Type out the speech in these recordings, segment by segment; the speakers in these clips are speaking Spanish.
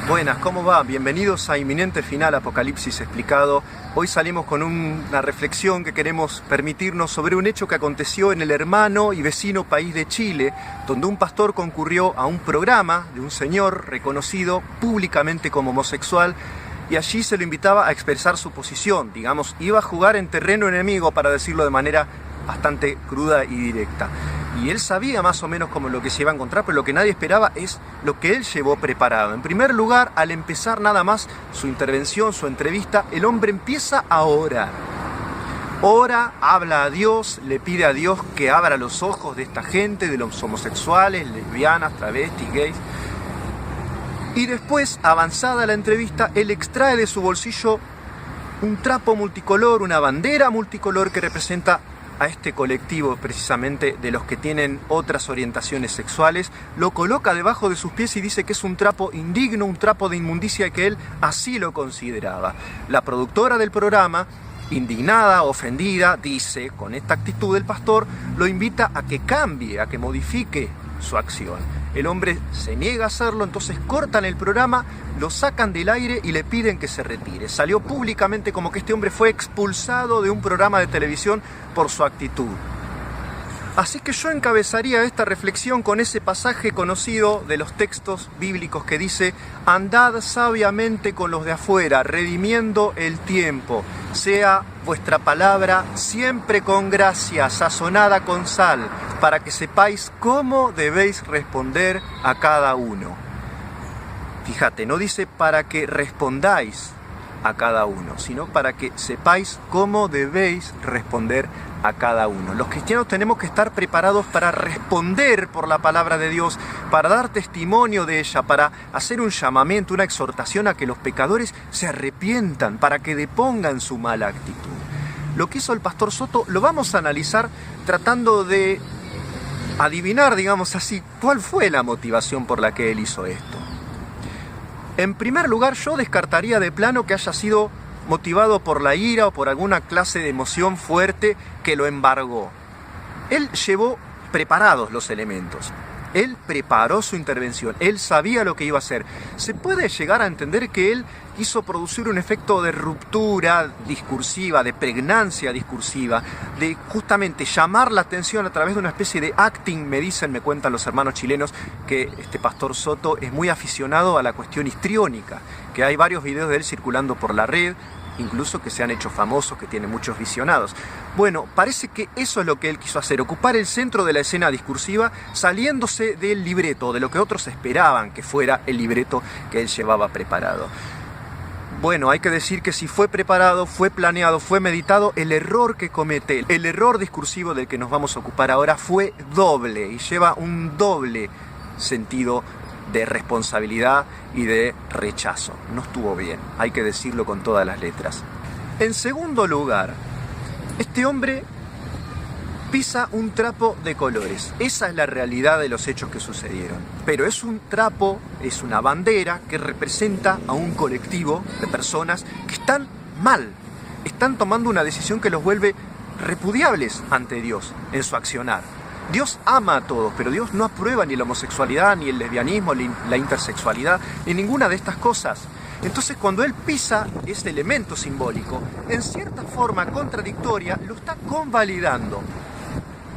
Buenas, ¿cómo va? Bienvenidos a Inminente Final, Apocalipsis Explicado. Hoy salimos con una reflexión que queremos permitirnos sobre un hecho que aconteció en el hermano y vecino país de Chile, donde un pastor concurrió a un programa de un señor reconocido públicamente como homosexual y allí se lo invitaba a expresar su posición. Digamos, iba a jugar en terreno enemigo, para decirlo de manera bastante cruda y directa. Y él sabía más o menos como lo que se iba a encontrar, pero lo que nadie esperaba es lo que él llevó preparado. En primer lugar, al empezar nada más su intervención, su entrevista, el hombre empieza a orar. Ora, habla a Dios, le pide a Dios que abra los ojos de esta gente, de los homosexuales, lesbianas, travestis, gays. Y después, avanzada la entrevista, él extrae de su bolsillo un trapo multicolor, una bandera multicolor que representa a este colectivo precisamente de los que tienen otras orientaciones sexuales, lo coloca debajo de sus pies y dice que es un trapo indigno, un trapo de inmundicia, y que él así lo consideraba. La productora del programa, indignada, ofendida, dice, con esta actitud del pastor, lo invita a que cambie, a que modifique su acción. El hombre se niega a hacerlo, entonces cortan el programa, lo sacan del aire y le piden que se retire. Salió públicamente como que este hombre fue expulsado de un programa de televisión por su actitud. Así que yo encabezaría esta reflexión con ese pasaje conocido de los textos bíblicos que dice: andad sabiamente con los de afuera, redimiendo el tiempo. Sea vuestra palabra siempre con gracia, sazonada con sal, para que sepáis cómo debéis responder a cada uno. Fíjate, no dice para que respondáis a cada uno, sino para que sepáis cómo debéis responder a cada uno. Los cristianos tenemos que estar preparados para responder por la palabra de Dios, para dar testimonio de ella, para hacer un llamamiento, una exhortación a que los pecadores se arrepientan, para que depongan su mala actitud. Lo que hizo el pastor Soto lo vamos a analizar tratando de adivinar, digamos así, cuál fue la motivación por la que él hizo esto. En primer lugar, yo descartaría de plano que haya sido motivado por la ira o por alguna clase de emoción fuerte que lo embargó. Él llevó preparados los elementos. Él preparó su intervención. Él sabía lo que iba a hacer. Se puede llegar a entender que él quiso producir un efecto de ruptura discursiva, de pregnancia discursiva, de justamente llamar la atención a través de una especie de acting. Me cuentan los hermanos chilenos, que este pastor Soto es muy aficionado a la cuestión histriónica, que hay varios videos de él circulando por la red, incluso que se han hecho famosos, que tiene muchos visionados. Bueno, parece que eso es lo que él quiso hacer, ocupar el centro de la escena discursiva, saliéndose del libreto, de lo que otros esperaban que fuera el libreto que él llevaba preparado. Bueno, hay que decir que si fue preparado, fue planeado, fue meditado, el error que comete, el error discursivo del que nos vamos a ocupar ahora fue doble y lleva un doble sentido de responsabilidad y de rechazo. No estuvo bien, hay que decirlo con todas las letras. En segundo lugar, este hombre pisa un trapo de colores. Esa es la realidad de los hechos que sucedieron. Pero es un trapo, es una bandera que representa a un colectivo de personas que están mal. Están tomando una decisión que los vuelve repudiables ante Dios en su accionar. Dios ama a todos, pero Dios no aprueba ni la homosexualidad, ni el lesbianismo, ni la intersexualidad, ni ninguna de estas cosas. Entonces, cuando él pisa ese elemento simbólico, en cierta forma contradictoria, lo está convalidando.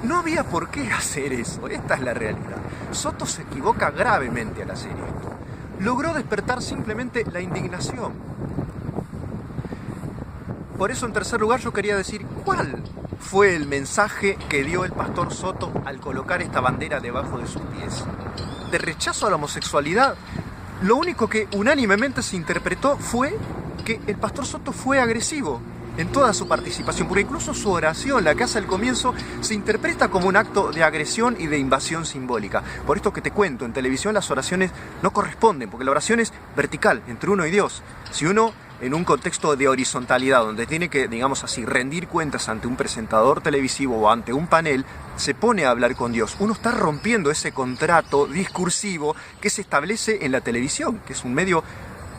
No había por qué hacer eso, esta es la realidad. Soto se equivoca gravemente al hacer esto. Logró despertar simplemente la indignación. Por eso, en tercer lugar, yo quería decir cuál fue el mensaje que dio el pastor Soto al colocar esta bandera debajo de sus pies. De rechazo a la homosexualidad. Lo único que unánimemente se interpretó fue que el pastor Soto fue agresivo en toda su participación, porque incluso su oración, la que hace al comienzo, se interpreta como un acto de agresión y de invasión simbólica. Por esto que te cuento, en televisión las oraciones no corresponden, porque la oración es vertical, entre uno y Dios. Si uno, en un contexto de horizontalidad, donde tiene que, digamos así, rendir cuentas ante un presentador televisivo o ante un panel, se pone a hablar con Dios. Uno está rompiendo ese contrato discursivo que se establece en la televisión, que es un medio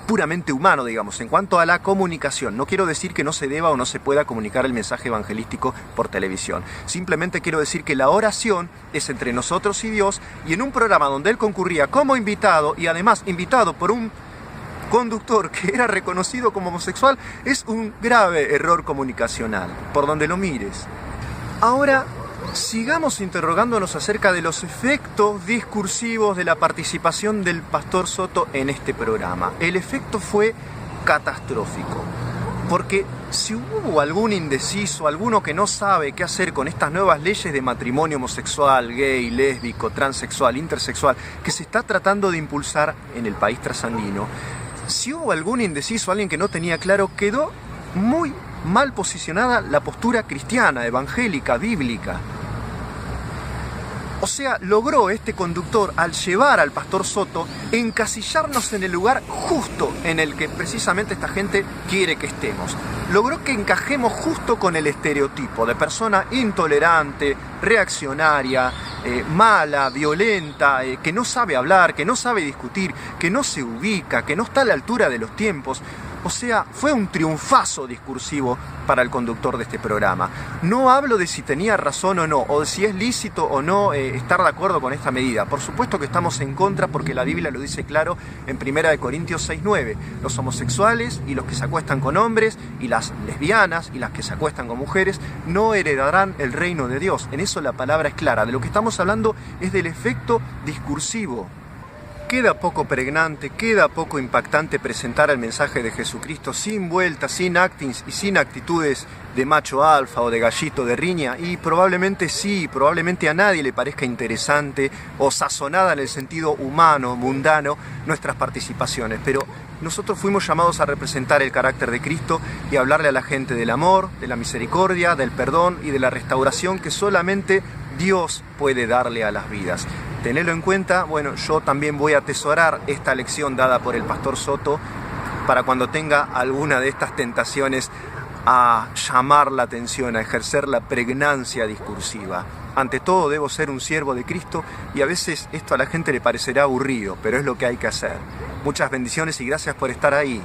puramente humano, digamos, en cuanto a la comunicación. No quiero decir que no se deba o no se pueda comunicar el mensaje evangelístico por televisión. Simplemente quiero decir que la oración es entre nosotros y Dios, y en un programa donde él concurría como invitado, y además invitado por un conductor que era reconocido como homosexual es un grave error comunicacional, por donde lo mires. Ahora, sigamos interrogándonos acerca de los efectos discursivos de la participación del pastor Soto en este programa. El efecto fue catastrófico, porque si hubo algún indeciso, alguno que no sabe qué hacer con estas nuevas leyes de matrimonio homosexual, gay, lésbico, transexual, intersexual, que se está tratando de impulsar en el país trasandino, si hubo algún indeciso, alguien que no tenía claro, quedó muy mal posicionada la postura cristiana, evangélica, bíblica. O sea, logró este conductor, al llevar al pastor Soto, encasillarnos en el lugar justo en el que precisamente esta gente quiere que estemos. Logró que encajemos justo con el estereotipo de persona intolerante, reaccionaria, mala, violenta, que no sabe hablar, que no sabe discutir, que no se ubica, que no está a la altura de los tiempos. O sea, fue un triunfazo discursivo para el conductor de este programa. No hablo de si tenía razón o no, o de si es lícito o no estar de acuerdo con esta medida. Por supuesto que estamos en contra porque la Biblia lo dice claro en 1 Corintios 6:9. Los homosexuales y los que se acuestan con hombres y las lesbianas y las que se acuestan con mujeres no heredarán el reino de Dios. En eso la palabra es clara. De lo que estamos hablando es del efecto discursivo. Queda poco pregnante, queda poco impactante presentar el mensaje de Jesucristo sin vueltas, sin actings y sin actitudes de macho alfa o de gallito de riña, y probablemente sí, probablemente a nadie le parezca interesante o sazonada en el sentido humano, mundano, nuestras participaciones, pero nosotros fuimos llamados a representar el carácter de Cristo y hablarle a la gente del amor, de la misericordia, del perdón y de la restauración que solamente Dios puede darle a las vidas. Tenedlo en cuenta. Bueno, yo también voy a atesorar esta lección dada por el pastor Soto para cuando tenga alguna de estas tentaciones a llamar la atención, a ejercer la pregnancia discursiva. Ante todo debo ser un siervo de Cristo y a veces esto a la gente le parecerá aburrido, pero es lo que hay que hacer. Muchas bendiciones y gracias por estar ahí.